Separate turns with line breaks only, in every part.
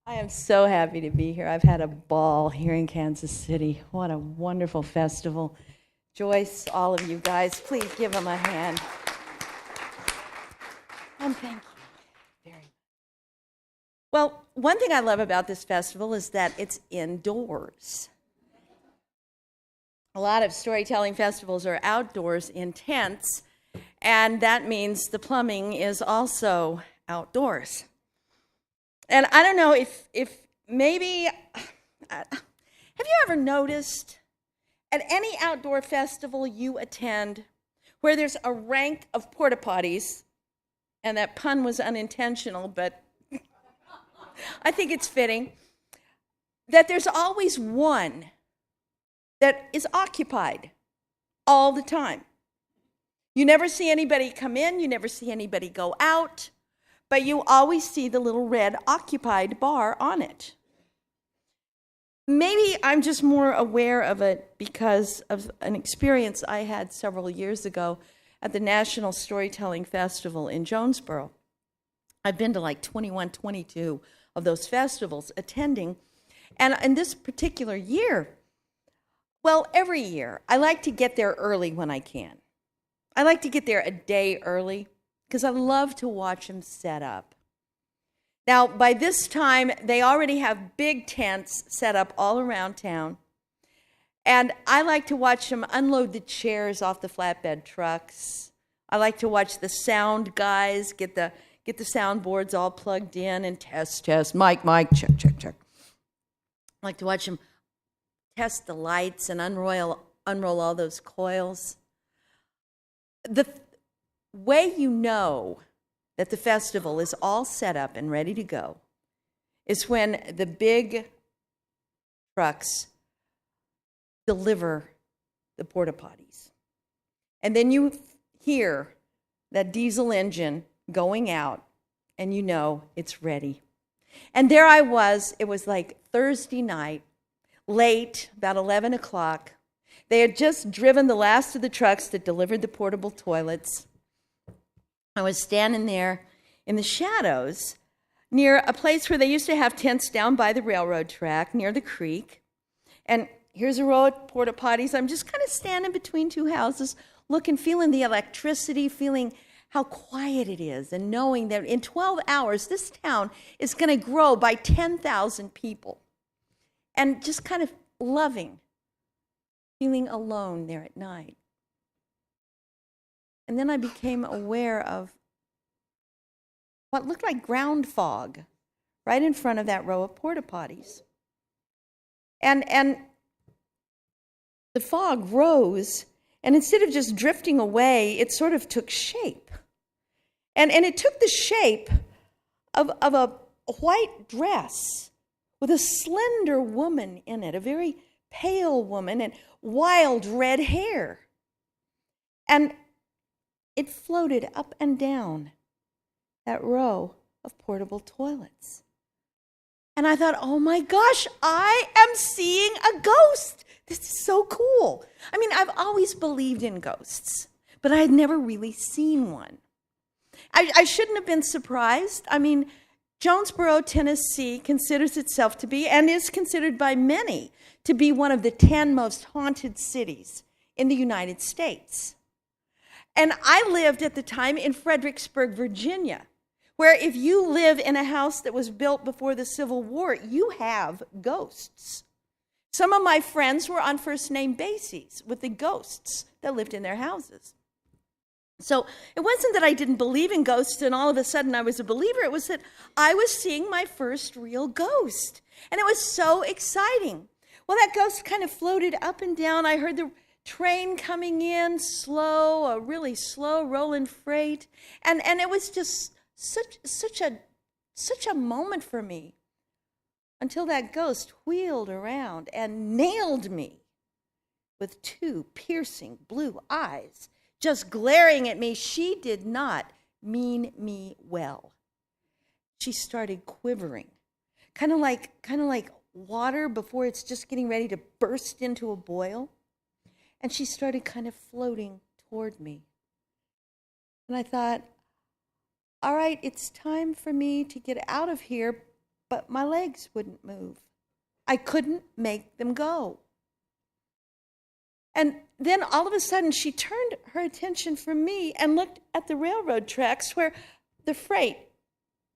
I am so happy to be here. I've had a ball here in Kansas City. What a wonderful festival. Joyce, all of you guys, please give them a hand. And thank you very much. Well, one thing I love about this festival is that it's indoors. A lot of storytelling festivals are outdoors in tents, and that means the plumbing is also outdoors. And I don't know if maybe, have you ever noticed at any outdoor festival you attend where there's a rank of porta potties, and that pun was unintentional, but I think it's fitting, that there's always one that is occupied all the time. You never see anybody come in, you never see anybody go out, but you always see the little red occupied bar on it. Maybe I'm just more aware of it because of an experience I had several years ago at the National Storytelling Festival in Jonesboro. I've been to like 21, 22 of those festivals attending. And in this particular year, well, every year, I like to get there early when I can. I like to get there a day early because I love to watch them set up. Now, by this time, they already have big tents set up all around town. And I like to watch them unload the chairs off the flatbed trucks. I like to watch the sound guys get the soundboards all plugged in and test, mic, check. I like to watch them test the lights and unroll all those coils. The way you know that the festival is all set up and ready to go is when the big trucks deliver the porta potties. And then you hear that diesel engine going out, and you know it's ready. And there I was. It was like Thursday night, late, about 11 o'clock. They had just driven the last of the trucks that delivered the portable toilets. I was standing there in the shadows near a place where they used to have tents down by the railroad track near the creek. And here's a row of porta potties. I'm just kind of standing between two houses, looking, feeling the electricity, feeling how quiet it is, and knowing that in 12 hours, this town is going to grow by 10,000 people. And just kind of loving, feeling alone there at night. And then I became aware of what looked like ground fog right in front of that row of porta potties. And the fog rose, and instead of just drifting away, it sort of took shape. And it took the shape of a white dress with a slender woman in it, a very pale woman, and wild red hair. And it floated up and down that row of portable toilets. And I thought, oh my gosh, I am seeing a ghost. This is so cool. I mean, I've always believed in ghosts, but I had never really seen one. I shouldn't have been surprised. I mean, Jonesboro, Tennessee considers itself to be, and is considered by many, to be one of the 10 most haunted cities in the United States. And I lived at the time in Fredericksburg, Virginia, where if you live in a house that was built before the Civil War, you have ghosts. Some of my friends were on first-name bases with the ghosts that lived in their houses. So it wasn't that I didn't believe in ghosts and all of a sudden I was a believer. It was that I was seeing my first real ghost. And it was so exciting. Well, that ghost kind of floated up and down. I heard the train coming in slow, a really slow rolling freight. And it was just such a moment for me until that ghost wheeled around and nailed me with two piercing blue eyes, just glaring at me. She did not mean me well. She started quivering, kind of like water before it's just getting ready to burst into a boil. And she started kind of floating toward me. And I thought, all right, it's time for me to get out of here, but my legs wouldn't move. I couldn't make them go. And then all of a sudden, she turned her attention from me and looked at the railroad tracks where the freight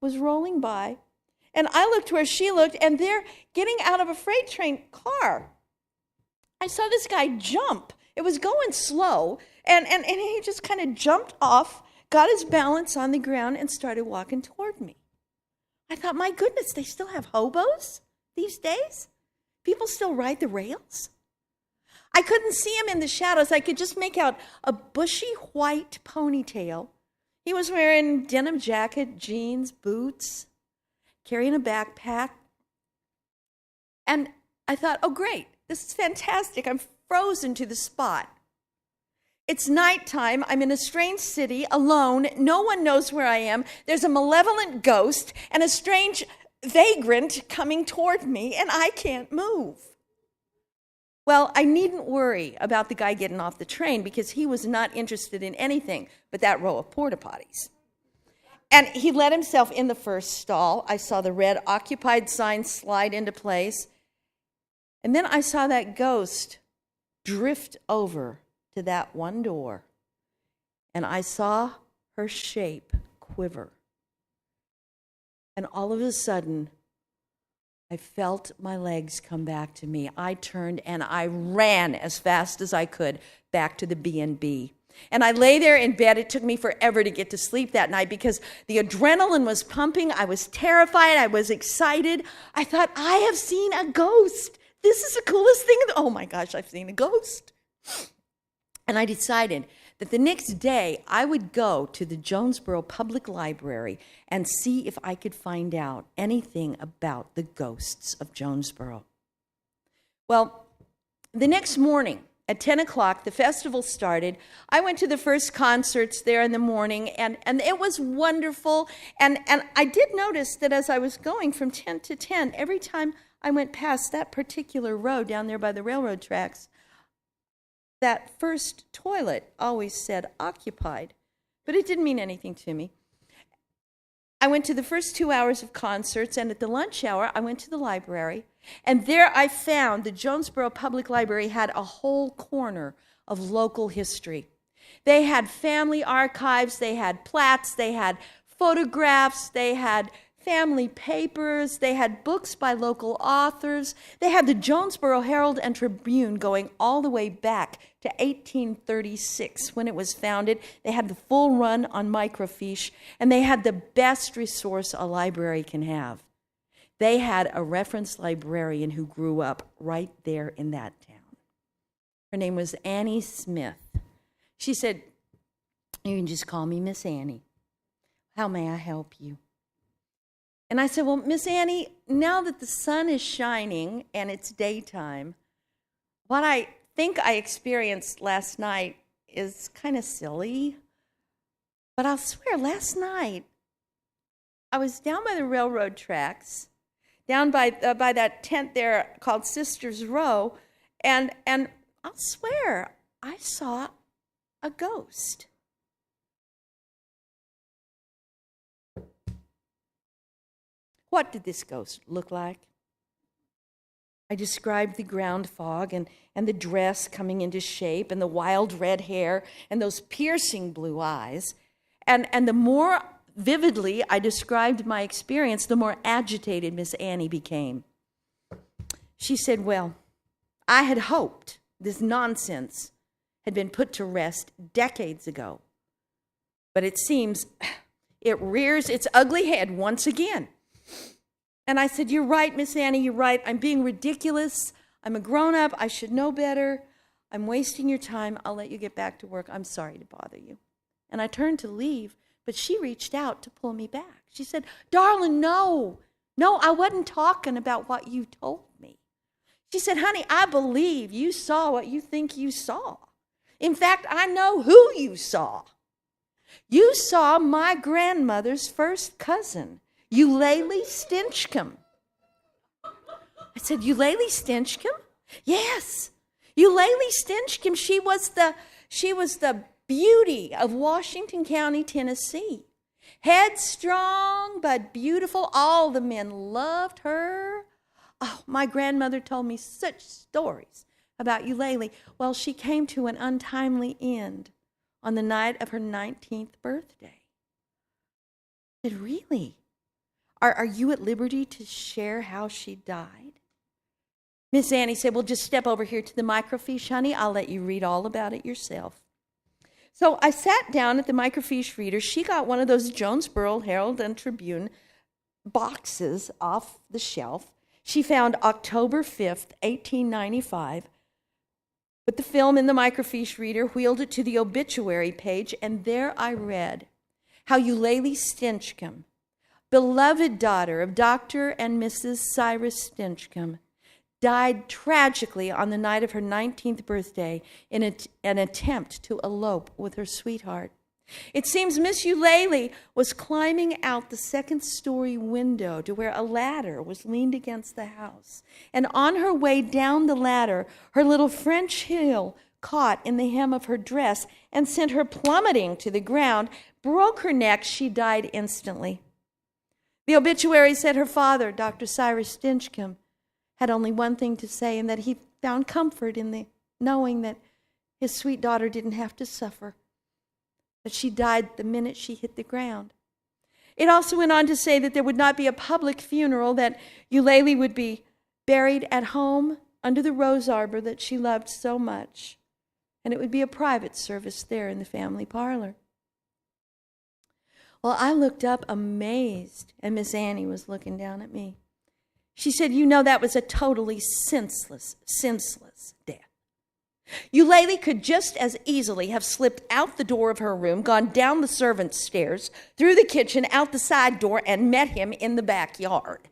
was rolling by. And I looked where she looked, and they're getting out of a freight train car. I saw this guy jump. It was going slow, and he just kind of jumped off, got his balance on the ground, and started walking toward me. I thought, my goodness, they still have hobos these days? People still ride the rails? I couldn't see him in the shadows. I could just make out a bushy white ponytail. He was wearing denim jacket, jeans, boots, carrying a backpack. And I thought, oh, great, this is fantastic. I'm frozen to the spot. It's nighttime. I'm in a strange city, alone. No one knows where I am. There's a malevolent ghost and a strange vagrant coming toward me, and I can't move. Well, I needn't worry about the guy getting off the train because he was not interested in anything but that row of porta potties. And he let himself in the first stall. I saw the red occupied sign slide into place. And then I saw that ghost drift over to that one door. And I saw her shape quiver. And all of a sudden, I felt my legs come back to me. I turned and I ran as fast as I could back to the B&B. And I lay there in bed. It took me forever to get to sleep that night because the adrenaline was pumping. I was terrified. I was excited. I thought, I have seen a ghost. This is the coolest thing. Oh my gosh, I've seen a ghost. And I decided that the next day I would go to the Jonesboro Public Library and see if I could find out anything about the ghosts of Jonesboro. Well, the next morning at 10 o'clock, the festival started. I went to the first concerts there in the morning, and it was wonderful. And I did notice that as I was going from 10 to 10, every time I went past that particular road down there by the railroad tracks, that first toilet always said occupied, but it didn't mean anything to me. I went to the first 2 hours of concerts, and at the lunch hour, I went to the library, and there I found the Jonesboro Public Library had a whole corner of local history. They had family archives, they had plats, they had photographs, they had family papers, they had books by local authors, they had the Jonesboro Herald and Tribune going all the way back to 1836 when it was founded. They had the full run on microfiche, and they had the best resource a library can have. They had a reference librarian who grew up right there in that town. Her name was Annie Smith. She said, "You can just call me Miss Annie. How may I help you?" And I said, "Well, Miss Annie, now that the sun is shining and it's daytime, what I think I experienced last night is kind of silly. But I'll swear, last night, I was down by the railroad tracks, down by that tent there called Sisters Row, and I'll swear, I saw a ghost." What did this ghost look like? I described the ground fog and the dress coming into shape and the wild red hair and those piercing blue eyes. And the more vividly I described my experience, the more agitated Miss Annie became. She said, "Well, I had hoped this nonsense had been put to rest decades ago. But it seems it rears its ugly head once again." And I said, "You're right, Miss Annie, you're right. I'm being ridiculous. I'm a grown-up. I should know better. I'm wasting your time. I'll let you get back to work. I'm sorry to bother you." And I turned to leave, but she reached out to pull me back. She said, "Darling, no. No, I wasn't talking about what you told me." She said, "Honey, I believe you saw what you think you saw. In fact, I know who you saw. You saw my grandmother's first cousin, Eulalie Stinchcomb." I said, "Eulalie Stinchcomb?" "Yes, Eulalie Stinchcomb. She was the beauty of Washington County, Tennessee. Headstrong but beautiful. All the men loved her. Oh, my grandmother told me such stories about Eulalie. Well, she came to an untimely end on the night of her 19th birthday. I said, really? Are you at liberty to share how she died? Miss Annie said, well, just step over here to the microfiche, honey. I'll let you read all about it yourself. So I sat down at the microfiche reader. She got one of those Jonesboro Herald and Tribune boxes off the shelf. She found October 5th, 1895. Put the film in the microfiche reader, wheeled it to the obituary page, and there I read how Eulalie Stinchcomb, beloved daughter of Dr. and Mrs. Cyrus Stinchcomb, died tragically on the night of her 19th birthday in an attempt to elope with her sweetheart. It seems Miss Eulalie was climbing out the second-story window to where a ladder was leaned against the house. And on her way down the ladder, her little French heel caught in the hem of her dress and sent her plummeting to the ground, broke her neck. She died instantly. The obituary said her father, Dr. Cyrus Stinchcomb, had only one thing to say, and that he found comfort in the knowing that his sweet daughter didn't have to suffer, that she died the minute she hit the ground. It also went on to say that there would not be a public funeral, that Eulalie would be buried at home under the rose arbor that she loved so much, and it would be a private service there in the family parlor. Well, I looked up amazed, and Miss Annie was looking down at me. She said, you know, that was a totally senseless death. Eulalie could just as easily have slipped out the door of her room, gone down the servants' stairs, through the kitchen, out the side door, and met him in the backyard.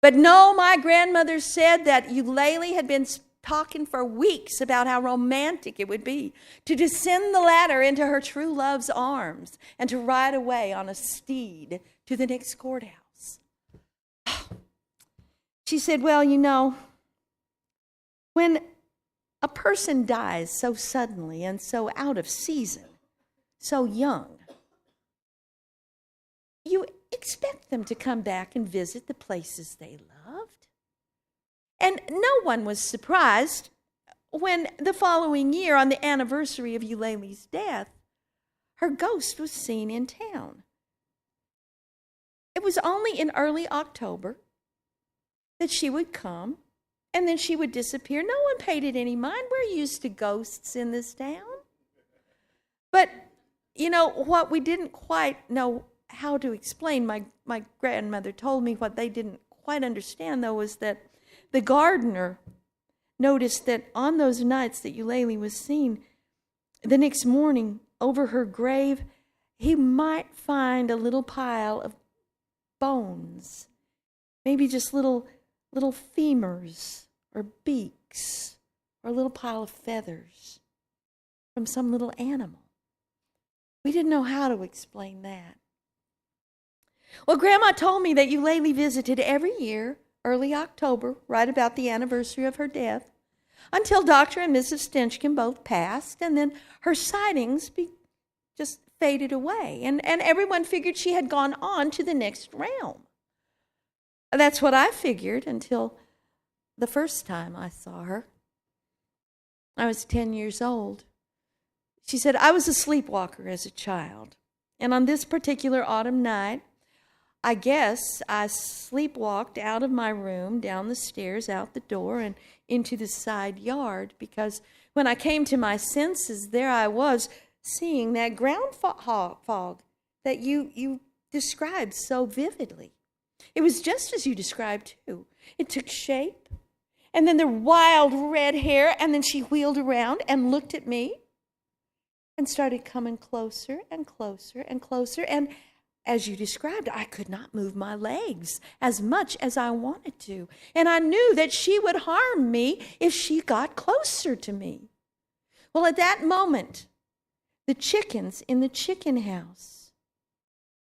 But no, my grandmother said that Eulalie had been talking for weeks about how romantic it would be to descend the ladder into her true love's arms and to ride away on a steed to the next courthouse. She said, well, you know, when a person dies so suddenly and so out of season, so young, you expect them to come back and visit the places they loved. And no one was surprised when the following year, on the anniversary of Eulalie's death, her ghost was seen in town. It was only in early October that she would come, and then she would disappear. No one paid it any mind. We're used to ghosts in this town. But, you know, what we didn't quite know how to explain, my grandmother told me what they didn't quite understand, though, was that the gardener noticed that on those nights that Eulalie was seen, the next morning over her grave, he might find a little pile of bones, maybe just little femurs or beaks or a little pile of feathers from some little animal. We didn't know how to explain that. Well, Grandma told me that Eulalie visited every year, early October, right about the anniversary of her death, until Dr. and Mrs. Stinchcomb both passed, and then her sightings just faded away, and everyone figured she had gone on to the next realm. That's what I figured until the first time I saw her. I was 10 years old. She said, I was a sleepwalker as a child, and on this particular autumn night, I guess I sleepwalked out of my room, down the stairs, out the door, and into the side yard, because when I came to my senses, there I was seeing that ground fog that you described so vividly. It was just as you described, too. It took shape, and then the wild red hair, and then she wheeled around and looked at me and started coming closer and closer and closer, and as you described, I could not move my legs as much as I wanted to. And I knew that she would harm me if she got closer to me. Well, at that moment, the chickens in the chicken house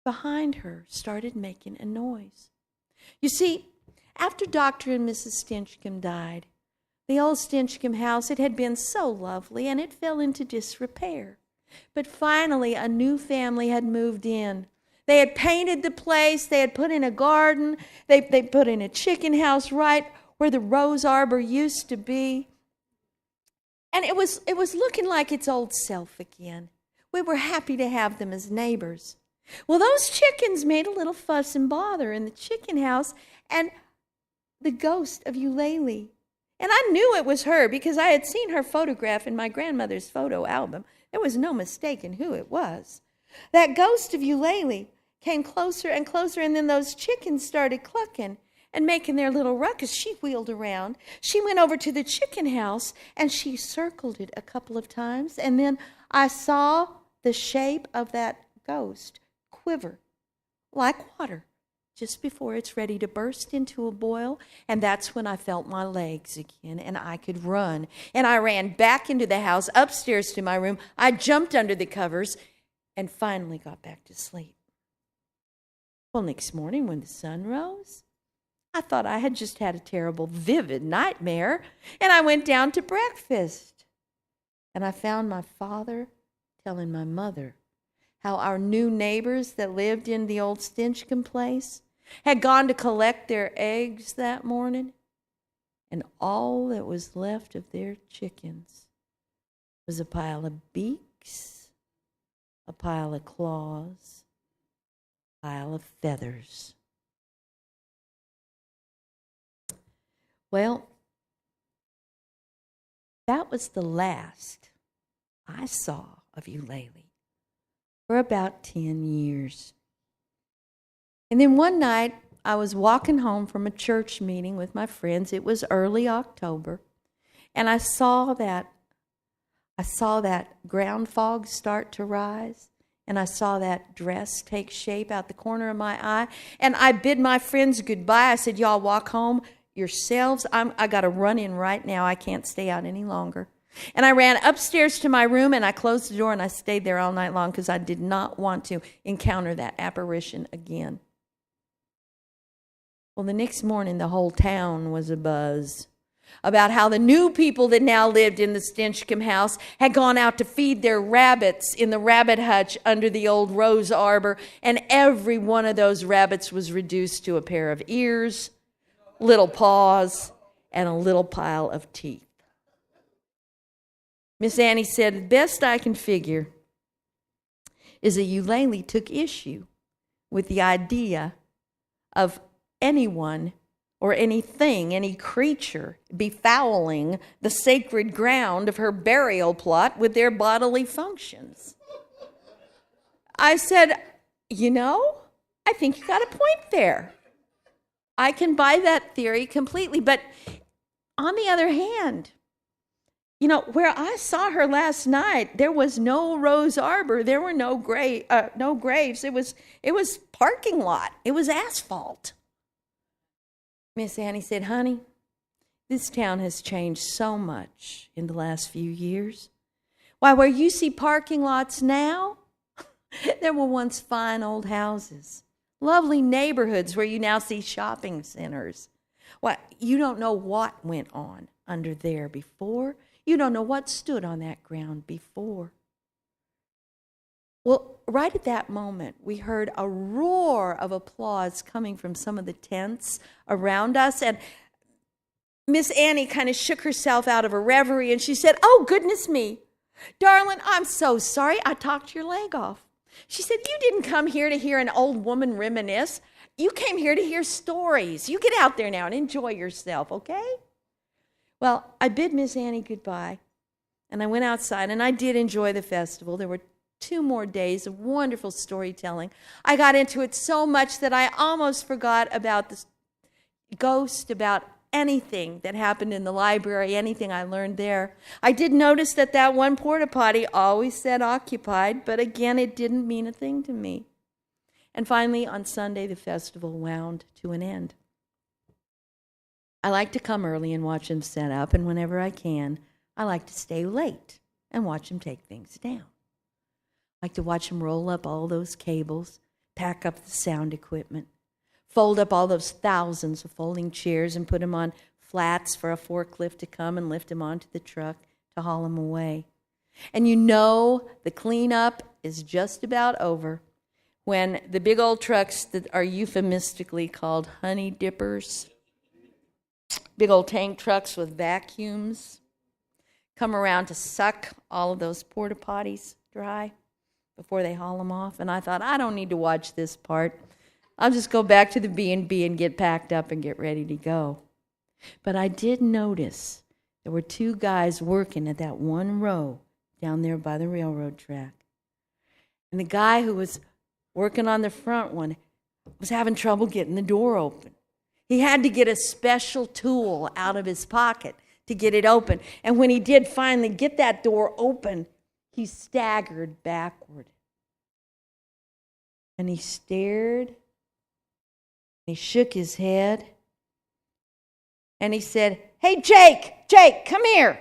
behind her started making a noise. You see, after Dr. and Mrs. Stinchcomb died, the old Stinchcomb house, it had been so lovely, and it fell into disrepair. But finally, a new family had moved in. They had painted the place. They had put in a garden. They put in a chicken house right where the rose arbor used to be. And it was looking like its old self again. We were happy to have them as neighbors. Well, those chickens made a little fuss and bother in the chicken house, and the ghost of Eulalie. And I knew it was her because I had seen her photograph in my grandmother's photo album. There was no mistaking who it was. That ghost of Eulalie came closer and closer, and then those chickens started clucking and making their little ruckus. She wheeled around. She went over to the chicken house, and she circled it a couple of times, and then I saw the shape of that ghost quiver like water just before it's ready to burst into a boil. And that's when I felt my legs again, and I could run. And I ran back into the house, upstairs to my room. I jumped under the covers and finally got back to sleep. Well, next morning when the sun rose, I thought I had just had a terrible, vivid nightmare, and I went down to breakfast. And I found my father telling my mother how our new neighbors that lived in the old Stinchcomb place had gone to collect their eggs that morning, and all that was left of their chickens was a pile of beaks, a pile of claws, a pile of feathers. Well, that was the last I saw of Eulalie for about 10 years. And then one night, I was walking home from a church meeting with my friends. It was early October, and I saw that ground fog start to rise, and I saw that dress take shape out the corner of my eye, and I bid my friends goodbye. I said, y'all walk home yourselves. I got to run in right now. I can't stay out any longer. And I ran upstairs to my room, and I closed the door, and I stayed there all night long because I did not want to encounter that apparition again. Well, the next morning, the whole town was abuzz about how the new people that now lived in the Stinchcomb house had gone out to feed their rabbits in the rabbit hutch under the old rose arbor, and every one of those rabbits was reduced to a pair of ears, little paws, and a little pile of teeth. Miss Annie said, the best I can figure is that Eulalie took issue with the idea of anyone or anything, any creature, befouling the sacred ground of her burial plot with their bodily functions. I said, I think you got a point there. I can buy that theory completely. But on the other hand, where I saw her last night, there was no rose arbor. There were no graves. It was parking lot. It was asphalt. Miss Annie said, honey, this town has changed so much in the last few years. Why, where you see parking lots now, there were once fine old houses, lovely neighborhoods where you now see shopping centers. Why, you don't know what went on under there before. You don't know what stood on that ground before. Well, right at that moment, we heard a roar of applause coming from some of the tents around us, and Miss Annie kind of shook herself out of a reverie, and she said, oh, goodness me, darling, I'm so sorry I talked your leg off. She said, you didn't come here to hear an old woman reminisce. You came here to hear stories. You get out there now and enjoy yourself, okay? Well, I bid Miss Annie goodbye, and I went outside, and I did enjoy the festival. There were 2 more days of wonderful storytelling. I got into it so much that I almost forgot about the ghost, about anything that happened in the library, anything I learned there. I did notice that one porta potty always said occupied, but again, it didn't mean a thing to me. And finally, on Sunday, the festival wound to an end. I like to come early and watch them set up, and whenever I can, I like to stay late and watch them take things down. I like to watch them roll up all those cables, pack up the sound equipment, fold up all those thousands of folding chairs and put them on flats for a forklift to come and lift them onto the truck to haul them away. And you know the cleanup is just about over when the big old trucks that are euphemistically called honey dippers, big old tank trucks with vacuums, come around to suck all of those porta potties dry before they haul them off. And I thought, I don't need to watch this part. I'll just go back to the B&B and get packed up and get ready to go. But I did notice there were two guys working at that one row down there by the railroad track. And the guy who was working on the front one was having trouble getting the door open. He had to get a special tool out of his pocket to get it open. And when he did finally get that door open, he staggered backward. And he stared. He shook his head. And he said, "Hey, Jake, come here."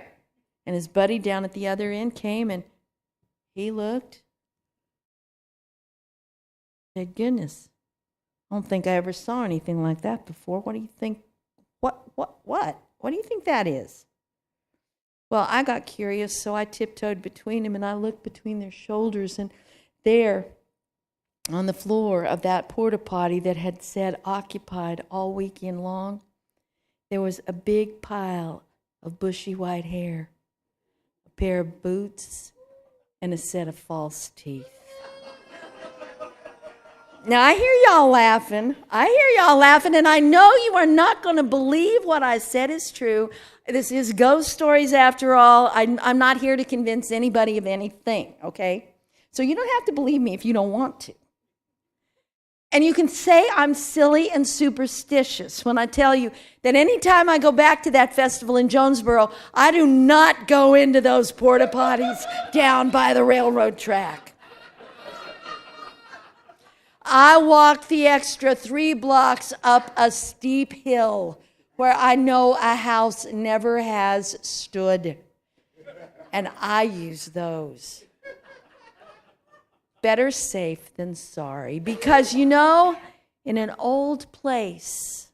And his buddy down at the other end came and he looked. Said, "Goodness, I don't think I ever saw anything like that before. What do you think? What do you think that is?" Well, I got curious, so I tiptoed between them and I looked between their shoulders, and there on the floor of that porta potty that had said occupied all weekend long, there was a big pile of bushy white hair, a pair of boots, and a set of false teeth. Now, I hear y'all laughing, and I know you are not going to believe what I said is true. This is ghost stories after all. I'm not here to convince anybody of anything, okay? So you don't have to believe me if you don't want to. And you can say I'm silly and superstitious when I tell you that anytime I go back to that festival in Jonesboro, I do not go into those porta potties down by the railroad track. I walk the extra 3 blocks up a steep hill where I know a house never has stood. And I use those. Better safe than sorry. Because, you know, in an old place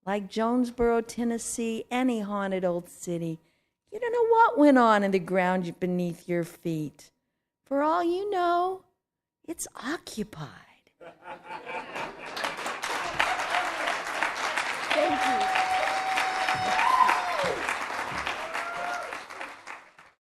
like Jonesboro, Tennessee, any haunted old city, you don't know what went on in the ground beneath your feet. For all you know, it's occupied. Thank you.